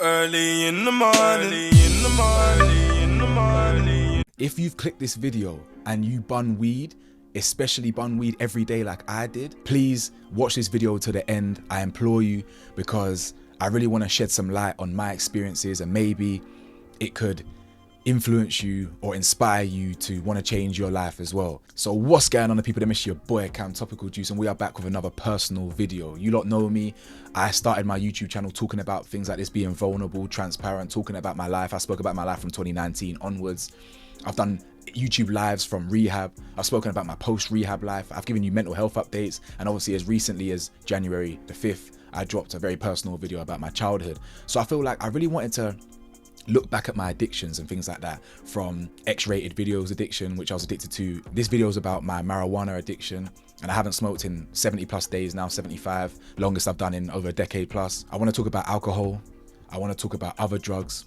Early in the morning. If you've clicked this video and you bun weed, especially bun weed every day like I did, please watch this video to the end. I implore you, because I really want to shed some light on my experiences, and maybe it could influence you or inspire you to want to change your life as well. So what's going on, the people that miss your boy Cam Topical Juice, and we are back with another personal video. You lot know me. I started my YouTube channel talking about things like this, being vulnerable, transparent, talking about my life. I spoke about my life from 2019 onwards. I've done YouTube lives from rehab. I've spoken about my post-rehab life. I've given you mental health updates, and obviously as recently as January the 5th, I dropped a very personal video about my childhood. So I feel like I really wanted to look back at my addictions and things like that, from X-rated videos addiction, which I was addicted to. This video is about my marijuana addiction, and I haven't smoked in 70 plus days now, 75, longest I've done in over a decade plus. I want to talk about alcohol. I want to talk about other drugs.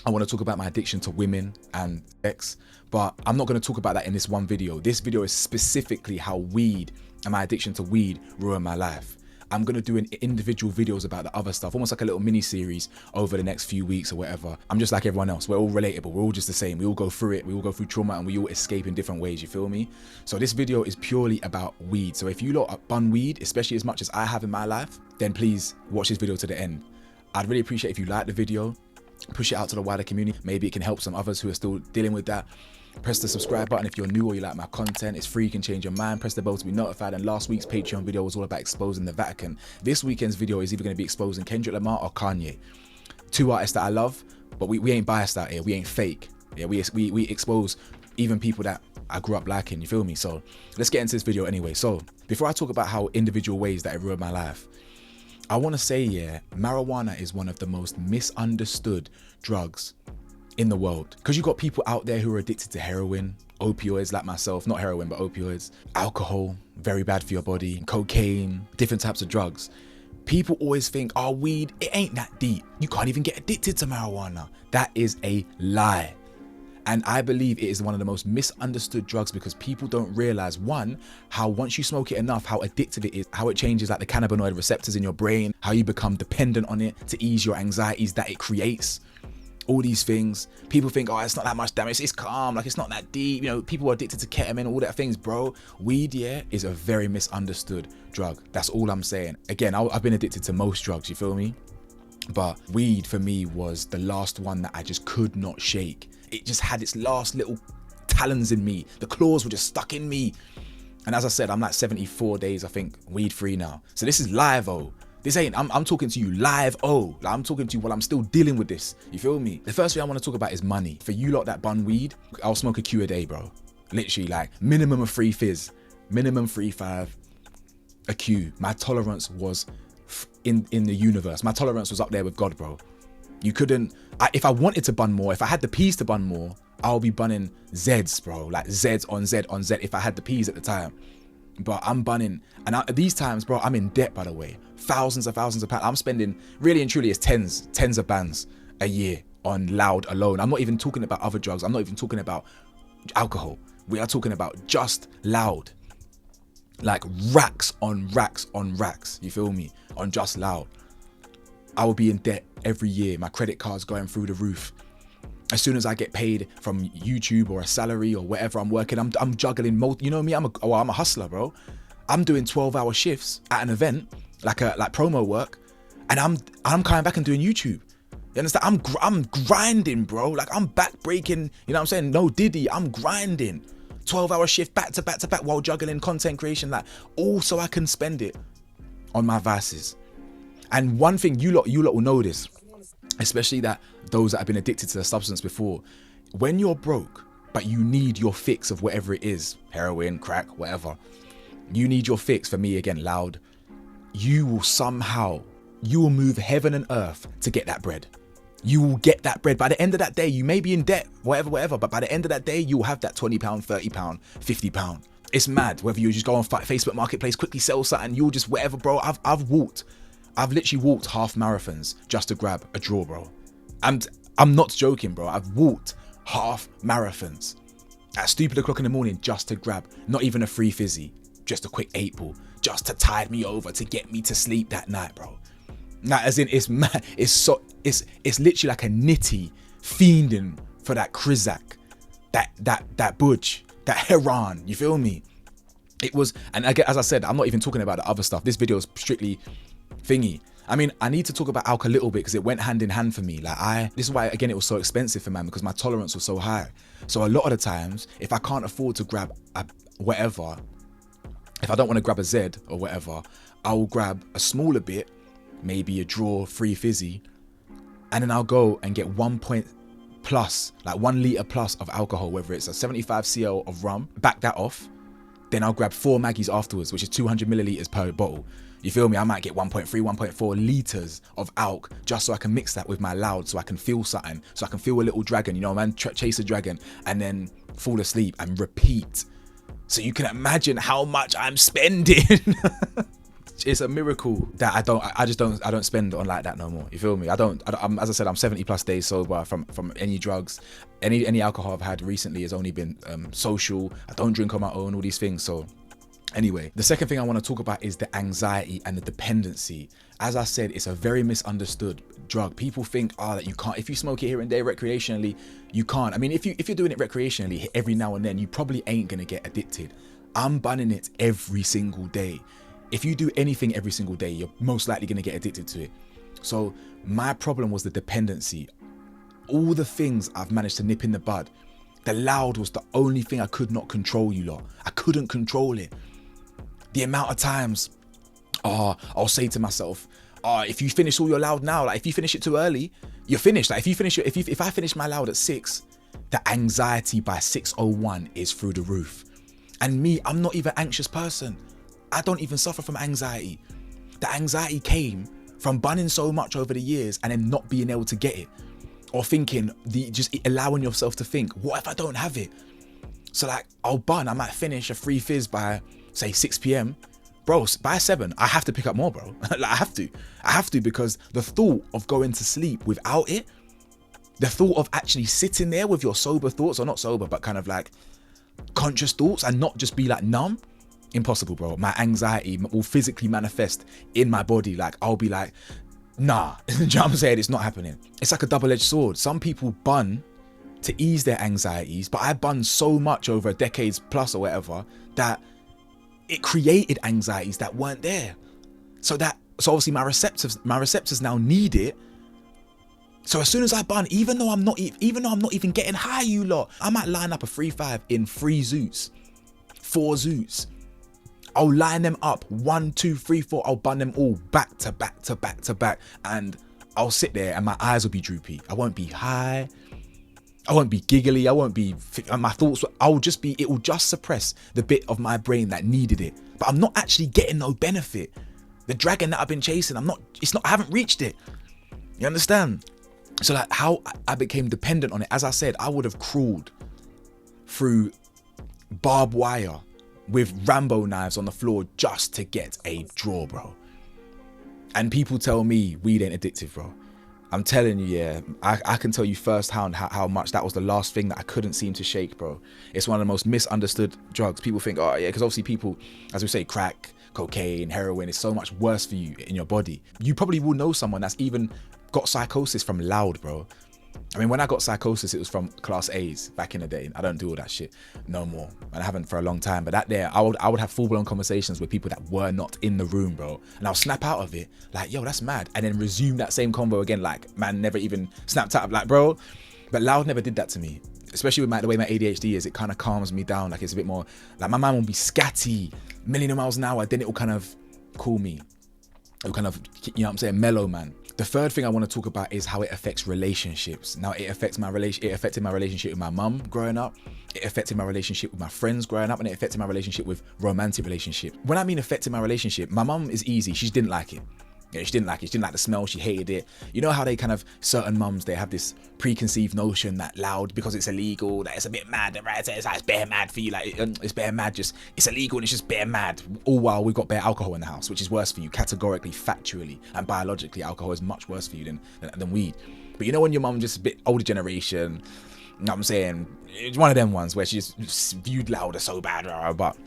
I want to talk about my addiction to women and sex, but I'm not going to talk about that in this one video. This video is specifically how weed and my addiction to weed ruined my life. I'm going to do individual videos about the other stuff, almost like a little mini series over the next few weeks or whatever. I'm just like everyone else. We're all relatable. We're all just the same. We all go through it. We all go through trauma, and we all escape in different ways. You feel me? So this video is purely about weed. So if you lot bun weed, especially as much as I have in my life, then please watch this video to the end. I'd really appreciate if you like the video, push it out to the wider community. Maybe it can help some others who are still dealing with that. Press the subscribe button if you're new or you like my content. It's free, you can change your mind. Press the bell to be notified. And last week's Patreon video was all about exposing the Vatican. This weekend's video is either going to be exposing Kendrick Lamar or Kanye. Two artists that I love, but we ain't biased out here. We ain't fake. Yeah, we expose even people that I grew up liking, you feel me? So let's get into this video anyway. So before I talk about how individual ways that it ruined my life, I want to say, yeah, marijuana is one of the most misunderstood drugs in the world, because you got people out there who are addicted to heroin, opioids like myself, not heroin but opioids, alcohol, very bad for your body, cocaine, different types of drugs. People always think, oh, weed, it ain't that deep, you can't even get addicted to marijuana. That is a lie. And I believe it is one of the most misunderstood drugs, because people don't realize, one, how once you smoke it enough, how addictive it is, how it changes like the cannabinoid receptors in your brain, how you become dependent on it to ease your anxieties that it creates. All these things. People think, oh, it's not that much damage, it's calm, like it's not that deep. You know, people are addicted to ketamine, all that things, bro. Weed, yeah, is a very misunderstood drug. That's all I'm saying. Again, I've been addicted to most drugs, you feel me? But weed for me was the last one that I just could not shake. It just had its last little talons in me. The claws were just stuck in me. And as I said, I'm like 74 days, I think, weed free now. So this is live, oh. This ain't, I'm talking to you live, oh. Like, I'm talking to you while I'm still dealing with this. You feel me? The first thing I want to talk about is money. For you lot that bun weed, I'll smoke a Q a day, bro. Literally, like, minimum of 3 fizz. Minimum 3-5 a Q. My tolerance was in the universe. My tolerance was up there with God, bro. You couldn't, if I wanted to bun more, if I had the peas to bun more, I'll be bunning Zs, bro. Like Zs on Z on Z if I had the peas at the time. But I'm bunning, and these times, bro, I'm in debt, by the way. Thousands of pounds. I'm spending, really and truly, it's tens of bands a year on loud alone. I'm not even talking about other drugs. I'm not even talking about alcohol. We are talking about just loud. Like racks on racks on racks, you feel me? On just loud. I will be in debt every year. My credit card's going through the roof. As soon as I get paid from YouTube or a salary or whatever I'm working, I'm juggling. You know me, I'm a hustler, bro. I'm doing 12-hour shifts at an event, like promo work, and I'm coming back and doing YouTube. You understand? I'm grinding, bro. Like, I'm back breaking. You know what I'm saying? No Diddy, I'm grinding. 12-hour shift back to back to back while juggling content creation, like, all so I can spend it on my vices. And one thing you lot will know this, especially that those that have been addicted to the substance before, when you're broke but you need your fix of whatever it is, heroin, crack, whatever, you need your fix. For me, again, loud, you will move heaven and earth to get that bread. You will get that bread. By the end of that day, you may be in debt, whatever, but by the end of that day, you will have that £20, £30, £50. It's mad. Whether you just go on Facebook Marketplace, quickly sell something, you'll just whatever, bro. I've literally walked half marathons just to grab a draw, bro. And I'm not joking, bro. I've walked half marathons at stupid o'clock in the morning just to grab not even a free fizzy, just a quick 8-ball, just to tide me over, to get me to sleep that night, bro. Now, as in, it's mad. It's so, it's literally like a nitty fiending for that Krizak, that Butch, that Heron. You feel me? It was, and again, as I said, I'm not even talking about the other stuff. This video is strictly thingy. I mean, I need to talk about alcohol a little bit because it went hand in hand for me. Like this is why, again, it was so expensive for man, because my tolerance was so high. So a lot of the times, if I can't afford to grab whatever, if I don't want to grab a Z or whatever, I'll grab a smaller bit, maybe a draw, free fizzy, and then I'll go and get 1 point plus, like 1 litre plus of alcohol, whether it's a 75 cl of rum, back that off. Then I'll grab 4 Maggies afterwards, which is 200 millilitres per bottle. You feel me? I might get 1.3, 1.4 litres of alc just so I can mix that with my loud, so I can feel something, so I can feel a little dragon, you know, man, chase a dragon and then fall asleep and repeat. So you can imagine how much I'm spending. It's a miracle that I don't spend on like that no more. You feel me? I'm, as I said, I'm 70 plus days sober from any drugs. Any alcohol I've had recently has only been social. I don't drink on my own, all these things. So anyway, the second thing I want to talk about is the anxiety and the dependency. As I said, it's a very misunderstood drug. People think, that you can't, if you smoke it here and there recreationally, you can't. I mean, if you're doing it recreationally every now and then, you probably ain't gonna get addicted. I'm banning it every single day. If you do anything every single day, you're most likely gonna get addicted to it. So my problem was the dependency. All the things I've managed to nip in the bud. The loud was the only thing I could not control, you lot. I couldn't control it. The amount of times, I'll say to myself, if you finish all your loud now, like if you finish it too early, you're finished. Like if I finish my loud at 6, the anxiety by 6:01 is through the roof. And me, I'm not even an anxious person. I don't even suffer from anxiety. The anxiety came from bunning so much over the years and then not being able to get it, or thinking, just allowing yourself to think, what if I don't have it? So like, I'll bun, I might finish a free fizz by say 6 p.m. Bro, by 7, I have to pick up more, bro. Like, I have to, because the thought of going to sleep without it, the thought of actually sitting there with your sober thoughts, or not sober, but kind of like conscious thoughts, and not just be like numb, impossible, bro. My anxiety will physically manifest in my body. Like, I'll be like, nah, you know what I'm saying? It's not happening. It's like a double-edged sword. Some people bun to ease their anxieties, but I bun so much over decades plus or whatever that it created anxieties that weren't there. So obviously my receptors now need it. So as soon as I bun, even though I'm not even getting high, you lot, I might line up a 3-5 in 3 zoots, 4 zoots. I'll line them up 1, 2, 3, 4. I'll bun them all back to back to back to back, and I'll sit there and my eyes will be droopy. I won't be high. I won't be giggly. I won't be. My thoughts. It will just suppress the bit of my brain that needed it. But I'm not actually getting no benefit. The dragon that I've been chasing, I haven't reached it. You understand? So like, how I became dependent on it. As I said, I would have crawled through barbed wire with Rambo knives on the floor just to get a draw, bro. And people tell me weed ain't addictive, bro. I'm telling you, yeah, I can tell you firsthand how much that was the last thing that I couldn't seem to shake, bro. It's one of the most misunderstood drugs. People think, because obviously people, as we say, crack, cocaine, heroin is so much worse for you in your body. You probably will know someone that's even got psychosis from loud, bro. I mean, when I got psychosis, it was from class A's back in the day. I don't do all that shit no more, and I haven't for a long time. But that there, I would have full-blown conversations with people that were not in the room, bro. And I'll snap out of it, like, yo, that's mad. And then resume that same convo again, like, man, never even snapped out, like, bro. But loud never did that to me. Especially with the way my ADHD is, it kind of calms me down. Like, it's a bit more, like, my mind will be scatty, million of miles an hour. Then it will kind of cool me. It will kind of, you know what I'm saying, mellow, man. The third thing I want to talk about is how it affects relationships. Now, it affected my relationship with my mum growing up. It affected my relationship with my friends growing up, and it affected my relationship with romantic relationship. When I mean affected my relationship, my mum is easy. She didn't like it. Yeah, she didn't like it. She didn't like the smell. She hated it. You know how they kind of, certain mums, they have this preconceived notion that loud, because it's illegal, that it's a bit mad, right? It's like, it's bare mad for you. Like, it's bare mad, it's illegal and it's just bare mad. All while we've got bare alcohol in the house, which is worse for you categorically, factually, and biologically. Alcohol is much worse for you than weed. But you know when your mum just a bit older generation, you know what I'm saying? It's one of them ones where she just viewed loud as so bad, but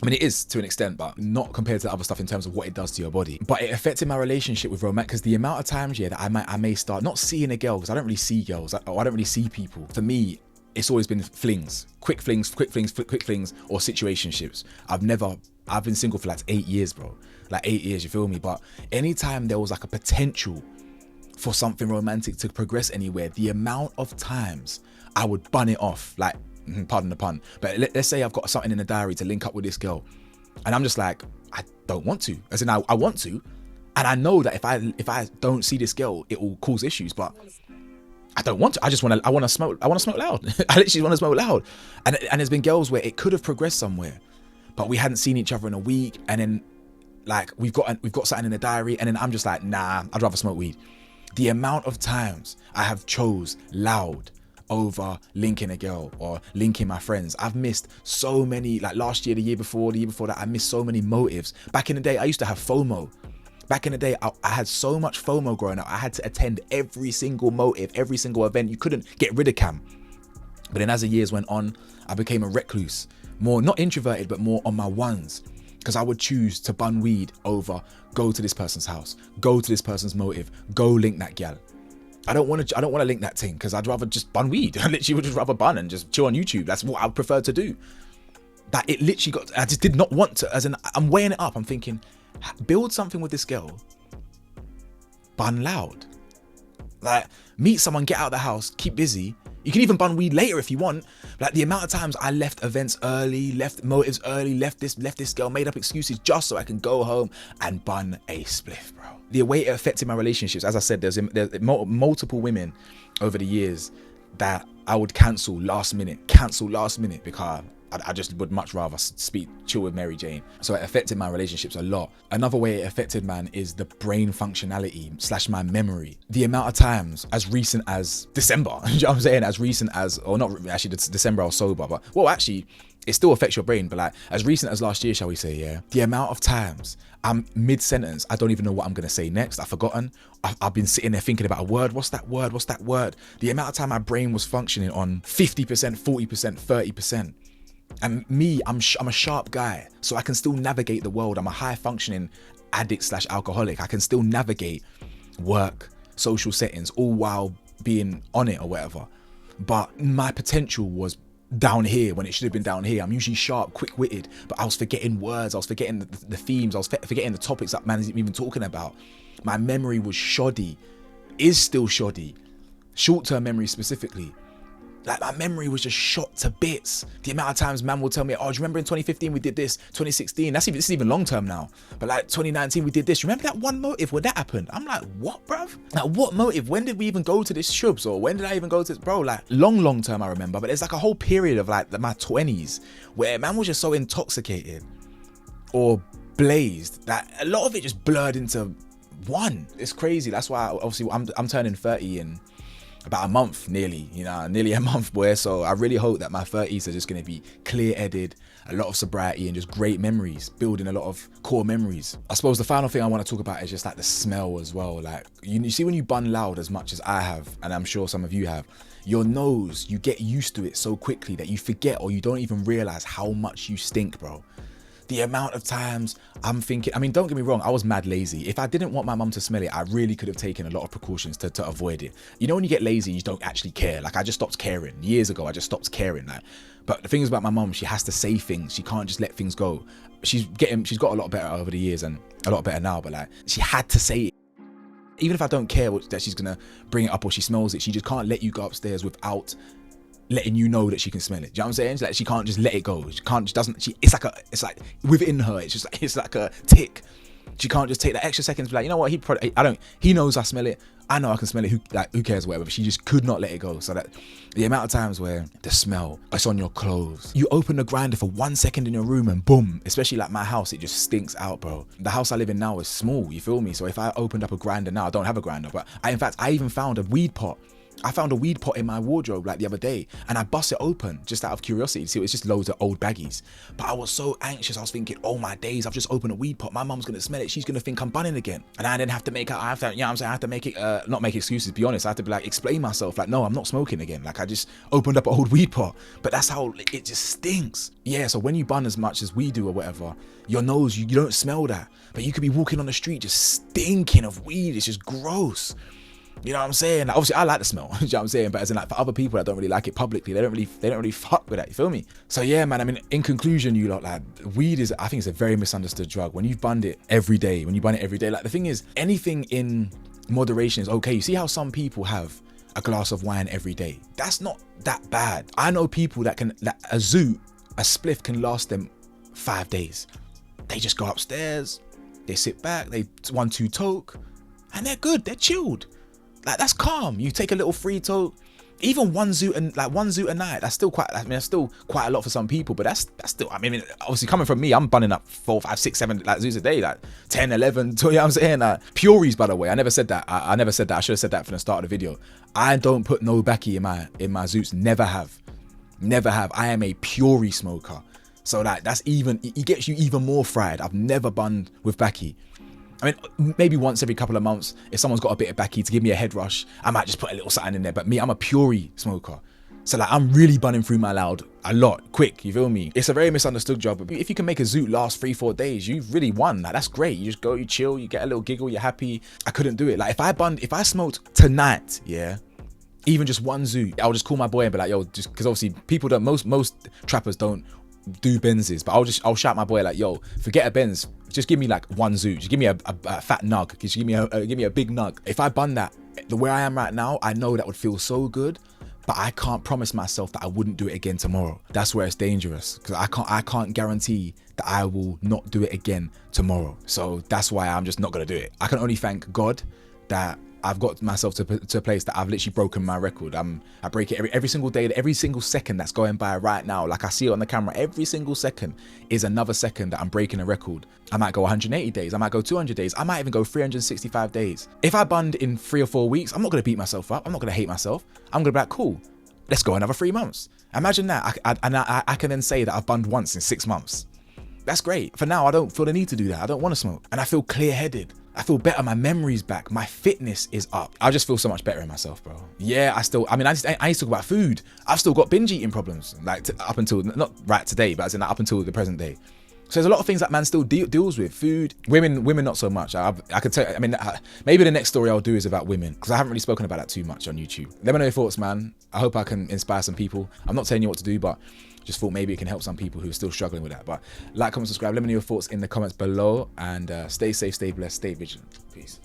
I mean, it is to an extent, but not compared to the other stuff in terms of what it does to your body. But it affected my relationship with romance because the amount of times, yeah, that I may start not seeing a girl, because I don't really see girls, or I don't really see people. For me, it's always been flings, quick flings, or situationships. I've been single for like 8 years, bro. Like 8 years, you feel me? But anytime there was like a potential for something romantic to progress anywhere, the amount of times I would bun it off, like, pardon the pun, but let's say I've got something in the diary to link up with this girl, and I'm just like, I don't want to. As in, I want to, and I know that if I don't see this girl, it will cause issues, but I don't want to. I want to smoke loud. I literally want to smoke loud. And there's been girls where it could have progressed somewhere, but we hadn't seen each other in a week, and then like we've got something in the diary, and then I'm just like, nah, I'd rather smoke weed. The amount of times I have chose loud over linking a girl or linking my friends. I've missed so many, like last year, the year before that, I missed so many motives. Back in the day, I used to have FOMO. Back in the day, I had so much FOMO growing up. I had to attend every single motive, every single event. You couldn't get rid of Cam. But then as the years went on, I became a recluse, more not introverted, but more on my ones. Because I would choose to bun weed over go to this person's house, go to this person's motive, go link that gal. I don't want to link that thing because I'd rather just bun weed. I literally would just rather bun and just chill on YouTube. That's what I prefer to do. That it literally I just did not want to, as in I'm weighing it up. I'm thinking, build something with this girl, bun loud. Like, meet someone, get out of the house, keep busy. You can even bun weed later if you want. Like, the amount of times I left events early, left motives early, left this girl, made up excuses just so I can go home and bun a spliff, bro. The way it affected my relationships, as I said, there's multiple women over the years that I would cancel last minute because I just would much rather chill with Mary Jane. So it affected my relationships a lot. Another way it affected, man, is the brain functionality / my memory. The amount of times as recent as December, you know what I'm saying? As recent as, or not actually, December I was sober, but well, actually, it still affects your brain, but like as recent as last year, shall we say, yeah? The amount of times I'm mid-sentence, I don't even know what I'm going to say next. I've forgotten. I've been sitting there thinking about a word. What's that word? The amount of time my brain was functioning on 50%, 40%, 30%. And me, I'm a sharp guy, so I can still navigate the world. I'm a high functioning addict / alcoholic. I can still navigate work, social settings, all while being on it or whatever. But my potential was down here when it should have been down here. I'm usually sharp, quick-witted, but I was forgetting words, I was forgetting the themes, I was forgetting the topics that man isn't even talking about. My memory was shoddy, is still shoddy, short-term memory specifically. Like, my memory was just shot to bits. The amount of times man will tell me, oh, do you remember in 2015 we did this? 2016, this is even long term now. But like 2019 we did this. Remember that one motive where that happened? I'm like, what, bruv? Like, what motive? When did we even go to this shubs? Or when did I even go to this? Bro, like long term I remember. But there's like a whole period of like my 20s where man was just so intoxicated or blazed that a lot of it just blurred into one. It's crazy. That's why obviously I'm turning 30 in about a month, nearly a month, boy. So I really hope that my 30s are just going to be clear-headed, a lot of sobriety and just great memories, building a lot of core memories. I suppose the final thing I want to talk about is just like the smell as well. Like, you see when you bun loud as much as I have, and I'm sure some of you have, your nose, you get used to it so quickly that you forget or you don't even realize how much you stink, bro. The amount of times I'm thinking, I mean, don't get me wrong, I was mad lazy. If I didn't want my mum to smell it, I really could have taken a lot of precautions to avoid it. You know, when you get lazy, you don't actually care. Like, I just stopped caring. Years ago, I just stopped caring. Like, but the thing is about my mum, she has to say things. She can't just let things go. She's got a lot better over the years and a lot better now, but like, she had to say it. Even if I don't care that she's gonna bring it up or she smells it, she just can't let you go upstairs without letting you know that she can smell it. Do you know what I'm saying? It's like she can't just let it go. It's like within her. It's like a tick. She can't just take that extra seconds. Be like, you know what? He knows I smell it. I know I can smell it. Who cares? Whatever. But she just could not let it go. So that the amount of times where the smell, it's on your clothes. You open the grinder for 1 second in your room and boom. Especially like my house, it just stinks out, bro. The house I live in now is small. You feel me? So if I opened up a grinder now, I don't have a grinder, but I even found a weed pot I found a weed pot in my wardrobe like the other day, and I bust it open just out of curiosity to see it's just loads of old baggies. But I was so anxious. I was thinking, oh my days, I've just opened a weed pot. My mum's gonna smell it. She's gonna think I'm bunning again. And I didn't have to make it. I have to, you know what I'm saying? I have to make it, not make excuses. Be honest. I have to be like explain myself. Like, no, I'm not smoking again. Like, I just opened up an old weed pot. But that's how it just stinks. Yeah. So when you bun as much as we do or whatever, your nose, you don't smell that. But you could be walking on the street just stinking of weed. It's just gross. You know what I'm saying? Like, obviously I like the smell, you know what I'm saying? But as in, like, for other people that don't really like it publicly, they don't really fuck with that, you feel me? So yeah, man, I mean, in conclusion, you lot, like, weed is, I think it's a very misunderstood drug. When you've bunned it every day, like, the thing is, anything in moderation is okay. You see how some people have a glass of wine every day? That's not that bad. I know people that a spliff can last them 5 days. They just go upstairs, they sit back, they 1-2 toke, and they're good, they're chilled. Like, that's calm. You take a little free toke, even one zoot a night. That's still quite. I mean, that's still quite a lot for some people. But that's still. I mean, obviously coming from me, I'm bunning up 4, 5, 6, 7 like zoots a day, like 10, 11. You know what I'm saying? Puries, by the way. I never said that. I never said that. I should have said that from the start of the video. I don't put no backy in my zoots. Never have. I am a puree smoker. So like that's even. It gets you even more fried. I've never bunned with backy. I mean, maybe once every couple of months, if someone's got a bit of backy to give me a head rush, I might just put a little something in there. But me, I'm a puree smoker. So like, I'm really bunning through my loud a lot, quick, you feel me? It's a very misunderstood job. But if you can make a zoot last 3-4 days, you've really won. Like, that's great. You just go, you chill, you get a little giggle, you're happy. I couldn't do it. Like, if I smoked tonight, yeah, even just one zoot, I'll just call my boy and be like, yo, just, because obviously people don't, most trappers don't do Benzes, but I'll shout my boy like, yo, forget a Benz, just give me like one zoot, just give me a fat nug, just give me a big nug. If I bun that, the way I am right now, I know that would feel so good, but I can't promise myself that I wouldn't do it again tomorrow. That's where it's dangerous, because I can't guarantee that I will not do it again tomorrow. So that's why I'm just not gonna do it. I can only thank God that I've got myself to a place that I've literally broken my record. I break it every single day, every single second that's going by right now. Like, I see it on the camera, every single second is another second that I'm breaking a record. I might go 180 days, I might go 200 days, I might even go 365 days. If I bunned in 3 or 4 weeks, I'm not gonna beat myself up, I'm not gonna hate myself. I'm gonna be like, cool, let's go another 3 months. Imagine that, I can then say that I've bunned once in 6 months. That's great. For now, I don't feel the need to do that. I don't wanna smoke. And I feel clear-headed. I feel better, my memory's back, my fitness is up. I just feel so much better in myself, bro. Yeah, I used to talk about food. I've still got binge eating problems, like up until, not right today, but as in like, up until the present day. So there's a lot of things that man still deals with. Food, women not so much. I could tell, I mean, maybe the next story I'll do is about women, because I haven't really spoken about that too much on YouTube. Let me know your thoughts, man. I hope I can inspire some people. I'm not telling you what to do, but just thought maybe it can help some people who are still struggling with that. But like, comment, subscribe. Let me know your thoughts in the comments below, and stay safe, stay blessed, stay vigilant. Peace.